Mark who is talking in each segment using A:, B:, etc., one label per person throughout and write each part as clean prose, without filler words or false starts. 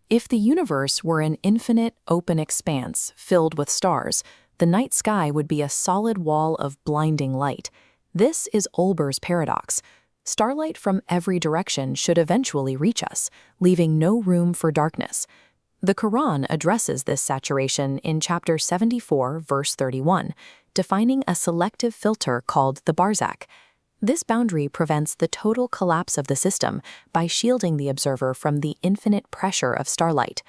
A: If the universe were an infinite, open expanse filled with stars, the night sky would be a solid wall of blinding light. This is Olber's paradox. Starlight from every direction should eventually reach us, leaving no room for darkness. The Quran addresses this saturation in chapter 74, verse 31, defining a selective filter called the barzakh. This boundary prevents the total collapse of the system by shielding the observer from the infinite pressure of starlight.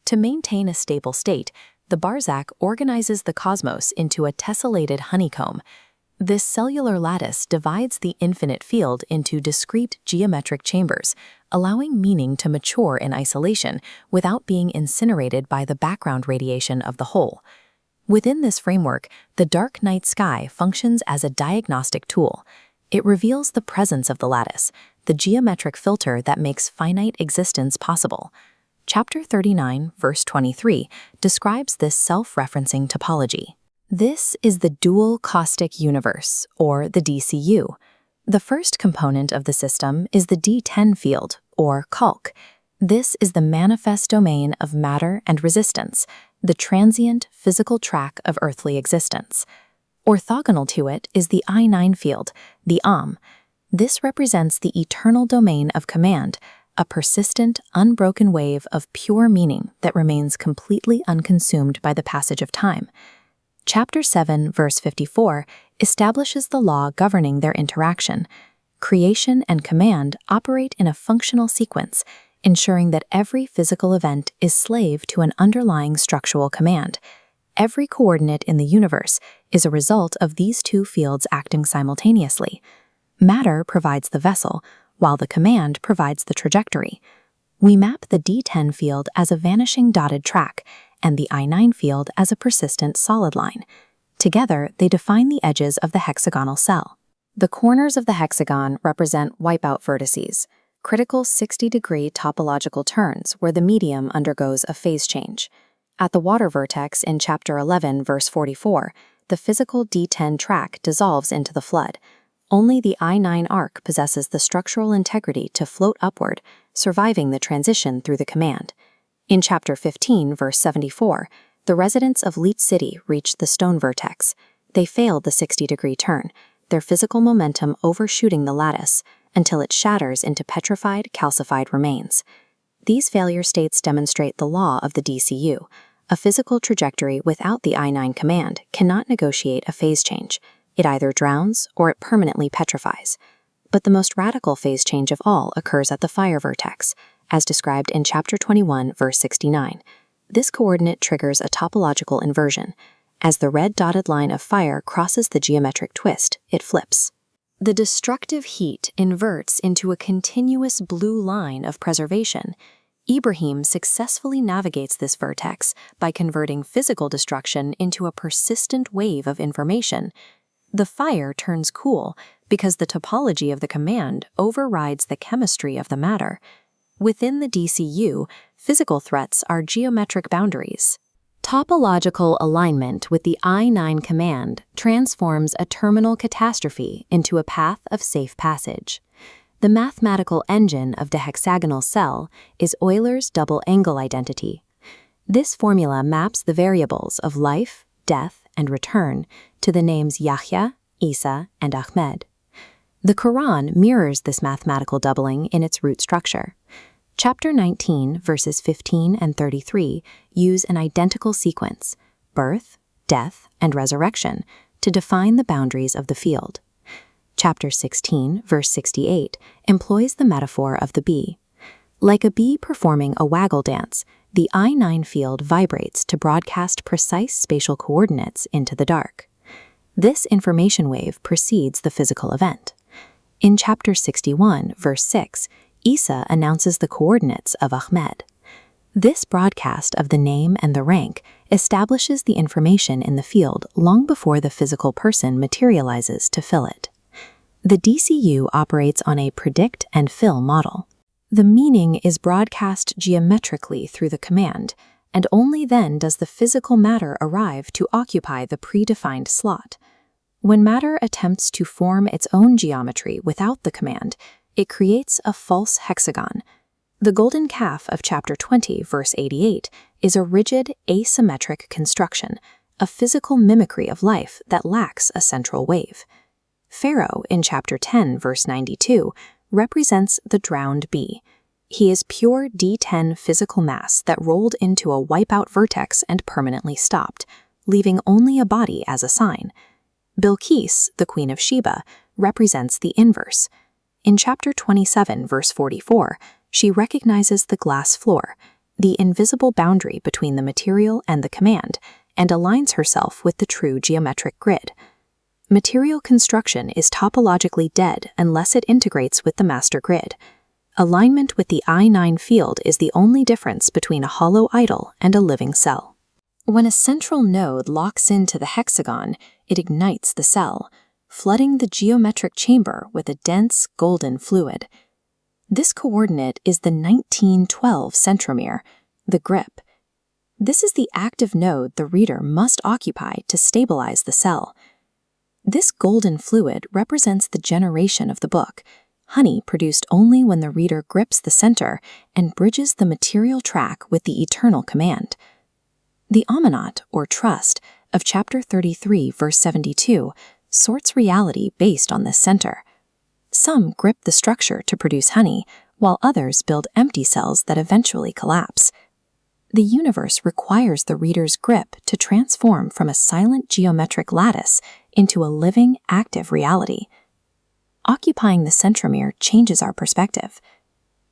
A: To maintain a stable state, the barzakh organizes the cosmos into a tessellated honeycomb. This cellular lattice divides the infinite field into discrete geometric chambers, allowing meaning to mature in isolation without being incinerated by the background radiation of the whole. Within this framework, the dark night sky functions as a diagnostic tool. It reveals the presence of the lattice, the geometric filter that makes finite existence possible. Chapter 39, verse 23, describes this self-referencing topology. This is the dual caustic universe, or the DCU. The first component of the system is the D10 field, or Kalk. This is the manifest domain of matter and resistance, the transient physical track of earthly existence. Orthogonal to it is the I9 field, the This represents the eternal domain of command, a persistent, unbroken wave of pure meaning that remains completely unconsumed by the passage of time. Chapter 7, verse 54, establishes the law governing their interaction. Creation and command operate in a functional sequence, ensuring that every physical event is slave to an underlying structural command. Every coordinate in the universe is a result of these two fields acting simultaneously. Matter provides the vessel, while the command provides the trajectory. We map the D10 field as a vanishing dotted track, and the I9 field as a persistent solid line. Together, they define the edges of the hexagonal cell. The corners of the hexagon represent wipeout vertices, critical 60-degree topological turns where the medium undergoes a phase change. At the water vertex in chapter 11, verse 44, the physical D10 track dissolves into the flood. Only the I9 arc possesses the structural integrity to float upward, surviving the transition through the command. In chapter 15, verse 74, the residents of Leet City reached the stone vertex. They failed the 60-degree turn, their physical momentum overshooting the lattice until it shatters into petrified, calcified remains. These failure states demonstrate the law of the DCU. A physical trajectory without the I9 command cannot negotiate a phase change. It either drowns or it permanently petrifies. But the most radical phase change of all occurs at the fire vertex, as described in chapter 21, verse 69. This coordinate triggers a topological inversion. As the red dotted line of fire crosses the geometric twist, it flips. The destructive heat inverts into a continuous blue line of preservation. Ibrahim successfully navigates this vertex by converting physical destruction into a persistent wave of information. The fire turns cool because the topology of the command overrides the chemistry of the matter. Within the DCU, physical threats are geometric boundaries. Topological alignment with the I9 command transforms a terminal catastrophe into a path of safe passage. The mathematical engine of the hexagonal cell is Euler's double angle identity. This formula maps the variables of life, death, and return to the names Yahya, Isa, and Ahmed. The Quran mirrors this mathematical doubling in its root structure. Chapter 19, verses 15 and 33 use an identical sequence, birth, death, and resurrection, to define the boundaries of the field. Chapter 16, verse 68, employs the metaphor of the bee. Like a bee performing a waggle dance, the I9 field vibrates to broadcast precise spatial coordinates into the dark. This information wave precedes the physical event. In chapter 61, verse 6, Isa announces the coordinates of Ahmed. This broadcast of the name and the rank establishes the information in the field long before the physical person materializes to fill it. The DCU operates on a predict and fill model. The meaning is broadcast geometrically through the command, and only then does the physical matter arrive to occupy the predefined slot. When matter attempts to form its own geometry without the command, it creates a false hexagon. The golden calf of chapter 20, verse 88, is a rigid, asymmetric construction, a physical mimicry of life that lacks a central wave. Pharaoh in chapter 10, verse 92, represents the drowned bee. He is pure D10 physical mass that rolled into a wipeout vertex and permanently stopped, leaving only a body as a sign. Bilqis, the Queen of Sheba, represents the inverse. In chapter 27, verse 44, she recognizes the glass floor, the invisible boundary between the material and the command, and aligns herself with the true geometric grid. Material construction is topologically dead unless it integrates with the master grid. Alignment with the I9 field is the only difference between a hollow idol and a living cell. When a central node locks into the hexagon, it ignites the cell, flooding the geometric chamber with a dense golden fluid. This coordinate is the 1912 centromere, the grip. This is the active node the reader must occupy to stabilize the cell. This golden fluid represents the generation of the book, honey produced only when the reader grips the center and bridges the material track with the eternal command. The amanat, or trust, of chapter 33, verse 72, sorts reality based on this center. Some grip the structure to produce honey, while others build empty cells that eventually collapse. The universe requires the reader's grip to transform from a silent geometric lattice into a living, active reality. Occupying the centromere changes our perspective.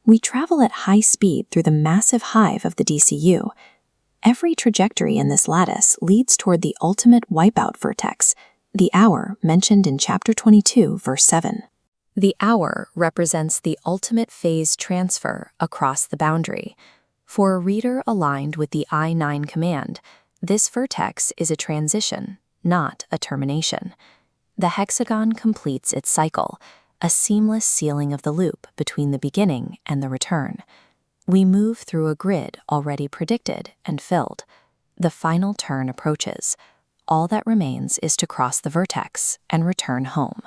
A: We travel at high speed through the massive hive of the DCU. Every trajectory in this lattice leads toward the ultimate wipeout vertex, the hour mentioned in chapter 22, verse 7. The hour represents the ultimate phase transfer across the boundary. For a reader aligned with the I9 command, this vertex is a transition, not a termination. The hexagon completes its cycle, a seamless sealing of the loop between the beginning and the return. We move through a grid already predicted and filled. The final turn approaches. All that remains is to cross the vertex and return home.